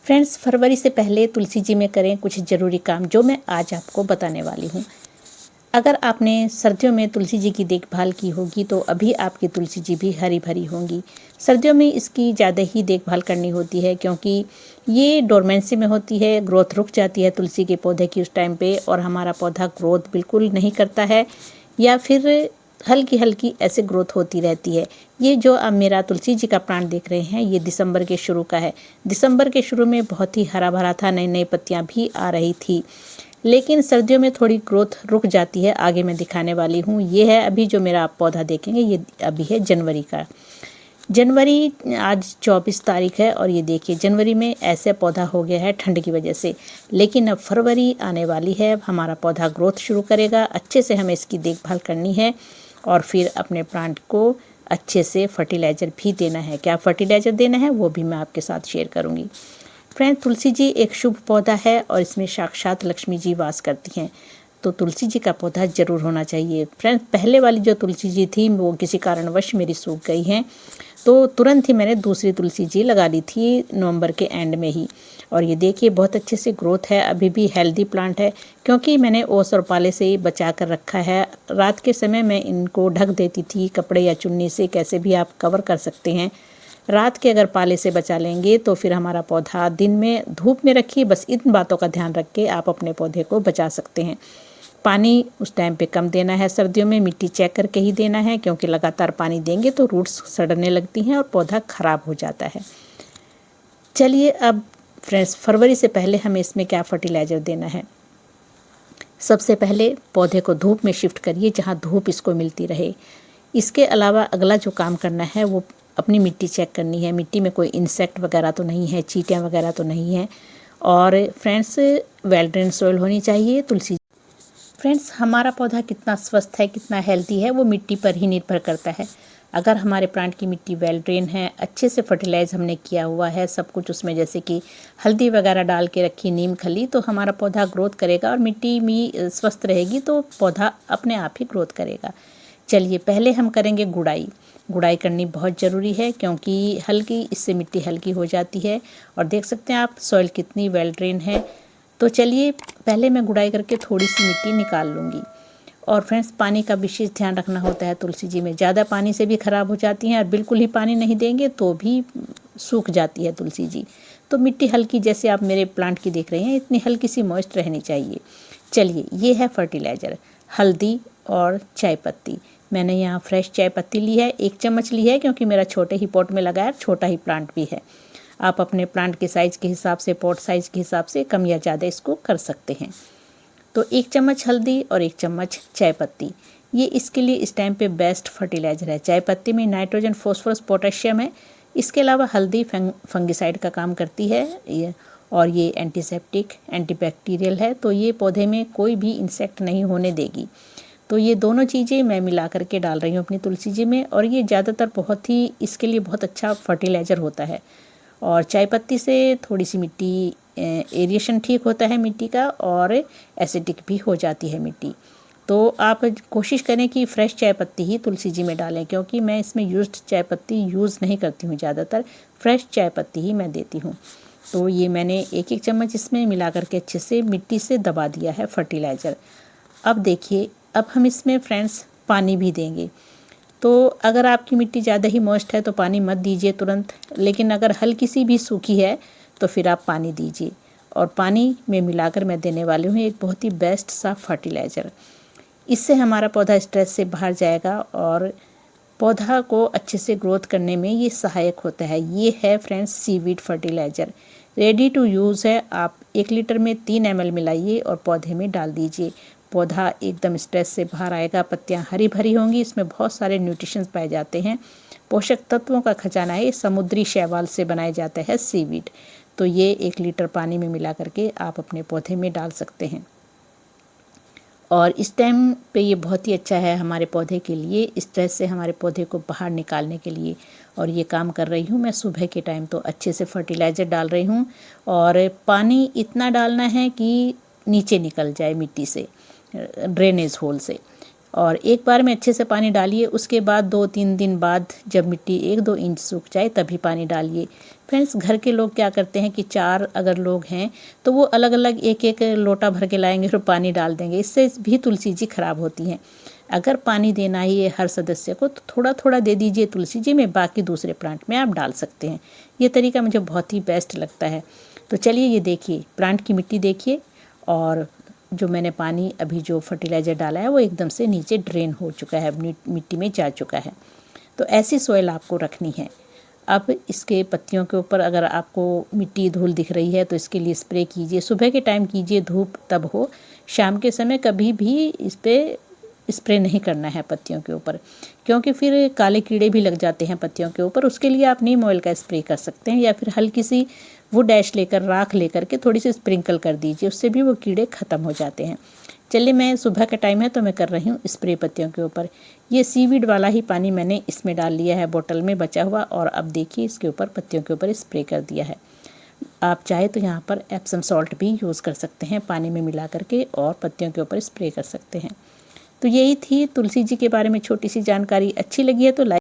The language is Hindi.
फ्रेंड्स, फरवरी से पहले तुलसी जी में करें कुछ ज़रूरी काम जो मैं आज आपको बताने वाली हूँ। अगर आपने सर्दियों में तुलसी जी की देखभाल की होगी तो अभी आपकी तुलसी जी भी हरी भरी होंगी। सर्दियों में इसकी ज़्यादा ही देखभाल करनी होती है क्योंकि ये डोरमेंसी में होती है, ग्रोथ रुक जाती है तुलसी के पौधे की उस टाइम पे और हमारा पौधा ग्रोथ बिल्कुल नहीं करता है या फिर हल्की हल्की ऐसे ग्रोथ होती रहती है। ये जो आप मेरा तुलसी जी का प्लांट देख रहे हैं ये दिसंबर के शुरू का है। दिसंबर के शुरू में बहुत ही हरा भरा था, नई नई पत्तियां भी आ रही थी, लेकिन सर्दियों में थोड़ी ग्रोथ रुक जाती है। आगे मैं दिखाने वाली हूँ। ये है अभी जो मेरा आप पौधा देखेंगे, ये अभी है जनवरी का। जनवरी आज 24 तारीख है और ये देखिए जनवरी में ऐसे पौधा हो गया है ठंड की वजह से। लेकिन अब फरवरी आने वाली है, हमारा पौधा ग्रोथ शुरू करेगा। अच्छे से हमें इसकी देखभाल करनी है और फिर अपने प्लांट को अच्छे से फर्टिलाइज़र भी देना है। क्या फर्टिलाइज़र देना है वो भी मैं आपके साथ शेयर करूँगी। फ्रेंड, तुलसी जी एक शुभ पौधा है और इसमें साक्षात लक्ष्मी जी वास करती हैं, तो तुलसी जी का पौधा ज़रूर होना चाहिए। फ्रेंड्स, पहले वाली जो तुलसी जी थी वो किसी कारणवश मेरी सूख गई हैं, तो तुरंत ही मैंने दूसरी तुलसी जी लगा ली थी नवंबर के एंड में ही। और ये देखिए बहुत अच्छे से ग्रोथ है, अभी भी हेल्दी प्लांट है क्योंकि मैंने ओस और पाले से बचा कर रखा है। रात के समय मैं इनको ढक देती थी कपड़े या चुन्नी से, कैसे भी आप कवर कर सकते हैं। रात के अगर पाले से बचा लेंगे तो फिर हमारा पौधा दिन में धूप में रखिए। बस इन बातों का ध्यान रख के आप अपने पौधे को बचा सकते हैं। पानी उस टाइम पे कम देना है, सर्दियों में मिट्टी चेक करके ही देना है क्योंकि लगातार पानी देंगे तो रूट्स सड़ने लगती हैं और पौधा खराब हो जाता है। चलिए अब फ्रेंड्स, फरवरी से पहले हमें इसमें क्या फर्टिलाइज़र देना है। सबसे पहले पौधे को धूप में शिफ्ट करिए जहाँ धूप इसको मिलती रहे। इसके अलावा अगला जो काम करना है वो अपनी मिट्टी चेक करनी है। मिट्टी में कोई इंसेक्ट वगैरह तो नहीं है, चींटियाँ वगैरह तो नहीं है। और फ्रेंड्स, वेल ड्रेन सॉइल होनी चाहिए तुलसी। फ्रेंड्स, हमारा पौधा कितना स्वस्थ है, कितना हेल्दी है वो मिट्टी पर ही निर्भर करता है। अगर हमारे प्लांट की मिट्टी वेल ड्रेन है, अच्छे से फर्टिलाइज हमने किया हुआ है सब कुछ उसमें, जैसे कि हल्दी वगैरह डाल के रखी, नीम खली, तो हमारा पौधा ग्रोथ करेगा और मिट्टी भी स्वस्थ रहेगी तो पौधा अपने आप ही ग्रोथ करेगा। चलिए पहले हम करेंगे गुड़ाई। गुड़ाई करनी बहुत ज़रूरी है क्योंकि हल्की इससे मिट्टी हल्की हो जाती है और देख सकते हैं आप सॉइल कितनी वेल ड्रेन है। तो चलिए पहले मैं गुड़ाई करके थोड़ी सी मिट्टी निकाल लूँगी। और फ्रेंड्स, पानी का विशेष ध्यान रखना होता है तुलसी जी में। ज़्यादा पानी से भी ख़राब हो जाती हैं और बिल्कुल ही पानी नहीं देंगे तो भी सूख जाती है तुलसी जी। तो मिट्टी हल्की, जैसे आप मेरे प्लांट की देख रहे हैं, इतनी हल्की सी मॉइस्ट रहनी चाहिए। चलिए ये है फर्टिलाइज़र, हल्दी और चाय पत्ती। मैंने यहाँ फ्रेश चाय पत्ती ली है, 1 चम्मच ली है क्योंकि मेरा छोटे ही पॉट में लगा है, छोटा ही प्लांट भी है। आप अपने प्लांट के साइज़ के हिसाब से, पॉट साइज़ के हिसाब से कम या ज़्यादा इसको कर सकते हैं। तो 1 चम्मच हल्दी और 1 चम्मच चाय पत्ती, ये इसके लिए इस टाइम पे बेस्ट फर्टिलाइज़र है। चाय पत्ती में नाइट्रोजन, फॉस्फोरस, पोटेशियम है। इसके अलावा हल्दी फंगिसाइड का काम करती है और ये एंटीसेप्टिक, एंटीबैक्टीरियल है, तो ये पौधे में कोई भी इंसेक्ट नहीं होने देगी। तो ये दोनों चीज़ें मैं मिला करके डाल रही हूँ अपनी तुलसी जी में और ये ज़्यादातर बहुत ही इसके लिए बहुत अच्छा फर्टिलाइज़र होता है। और चाय पत्ती से थोड़ी सी मिट्टी एरिएशन ठीक होता है मिट्टी का और एसिडिक भी हो जाती है मिट्टी। तो आप कोशिश करें कि फ्रेश चाय पत्ती ही तुलसी जी में डालें क्योंकि मैं इसमें यूज्ड चाय पत्ती यूज़ नहीं करती हूँ, ज़्यादातर फ्रेश चाय पत्ती ही मैं देती हूँ। तो ये मैंने 1-1 चम्मच इसमें मिला करके अच्छे से मिट्टी से दबा दिया है फर्टिलाइज़र। अब देखिए, अब हम इसमें फ्रेंड्स पानी भी देंगे। तो अगर आपकी मिट्टी ज़्यादा ही मॉइस्ट है तो पानी मत दीजिए तुरंत, लेकिन अगर हल्की सी भी सूखी है तो फिर आप पानी दीजिए। और पानी में मिलाकर मैं देने वाली हूँ एक बहुत ही बेस्ट सा फर्टिलाइज़र। इससे हमारा पौधा स्ट्रेस से बाहर जाएगा और पौधा को अच्छे से ग्रोथ करने में ये सहायक होता है। ये है friends seaweed fertiliser, ready to use है। आप 1 लीटर में 3 ml मिलाइए और पौधे में डाल दीजिए। पौधा एकदम स्ट्रेस से बाहर आएगा, पत्तियां हरी भरी होंगी। इसमें बहुत सारे न्यूट्रिशंस पाए जाते हैं, पोषक तत्वों का खजाना है। ये समुद्री शैवाल से बनाया जाता है सीवीड। तो ये 1 लीटर पानी में मिला करके आप अपने पौधे में डाल सकते हैं और इस टाइम पे ये बहुत ही अच्छा है हमारे पौधे के लिए, स्ट्रेस से हमारे पौधे को बाहर निकालने के लिए। और ये काम कर रही हूँ मैं सुबह के टाइम, तो अच्छे से फर्टिलाइज़र डाल रही हूँ और पानी इतना डालना है कि नीचे निकल जाए मिट्टी से, ड्रेनेज होल से। और एक बार में अच्छे से पानी डालिए, उसके बाद 2-3 दिन बाद जब मिट्टी 1-2 इंच सूख जाए तभी पानी डालिए। फ्रेंड्स, घर के लोग क्या करते हैं कि 4 अगर लोग हैं तो वो अलग अलग एक एक लोटा भर के लाएंगे और पानी डाल देंगे, इससे भी तुलसी जी खराब होती हैं। अगर पानी देना ही है हर सदस्य को तो थोड़ा थोड़ा दे दीजिए तुलसी जी में, बाकी दूसरे प्लांट में आप डाल सकते हैं। ये तरीका मुझे बहुत ही बेस्ट लगता है। तो चलिए ये देखिए, प्लांट की मिट्टी देखिए, और जो मैंने पानी अभी जो फर्टिलाइज़र डाला है वो एकदम से नीचे ड्रेन हो चुका है, मिट्टी में जा चुका है। तो ऐसी सॉइल आपको रखनी है। अब इसके पत्तियों के ऊपर अगर आपको मिट्टी धूल दिख रही है तो इसके लिए स्प्रे कीजिए। सुबह के टाइम कीजिए, धूप तब हो। शाम के समय कभी भी इस पर स्प्रे नहीं करना है पत्तियों के ऊपर, क्योंकि फिर काले कीड़े भी लग जाते हैं पत्तियों के ऊपर। उसके लिए आप नीम ऑयल का स्प्रे कर सकते हैं, या फिर हल्की सी वुड ऐश लेकर, राख लेकर के थोड़ी सी स्प्रिंकल कर दीजिए, उससे भी वो कीड़े ख़त्म हो जाते हैं। चलिए, मैं सुबह का टाइम है तो मैं कर रही हूँ स्प्रे पत्तियों के ऊपर। ये सीवीड वाला ही पानी मैंने इसमें डाल लिया है बोतल में बचा हुआ, और अब देखिए इसके ऊपर पत्तियों के ऊपर स्प्रे कर दिया है। आप चाहे तो यहाँ पर एप्सम सॉल्ट भी यूज़ कर सकते हैं, पानी में मिला करके और पत्तियों के ऊपर स्प्रे कर सकते हैं। तो यही थी तुलसी जी के बारे में छोटी सी जानकारी। अच्छी लगी है तो लाइक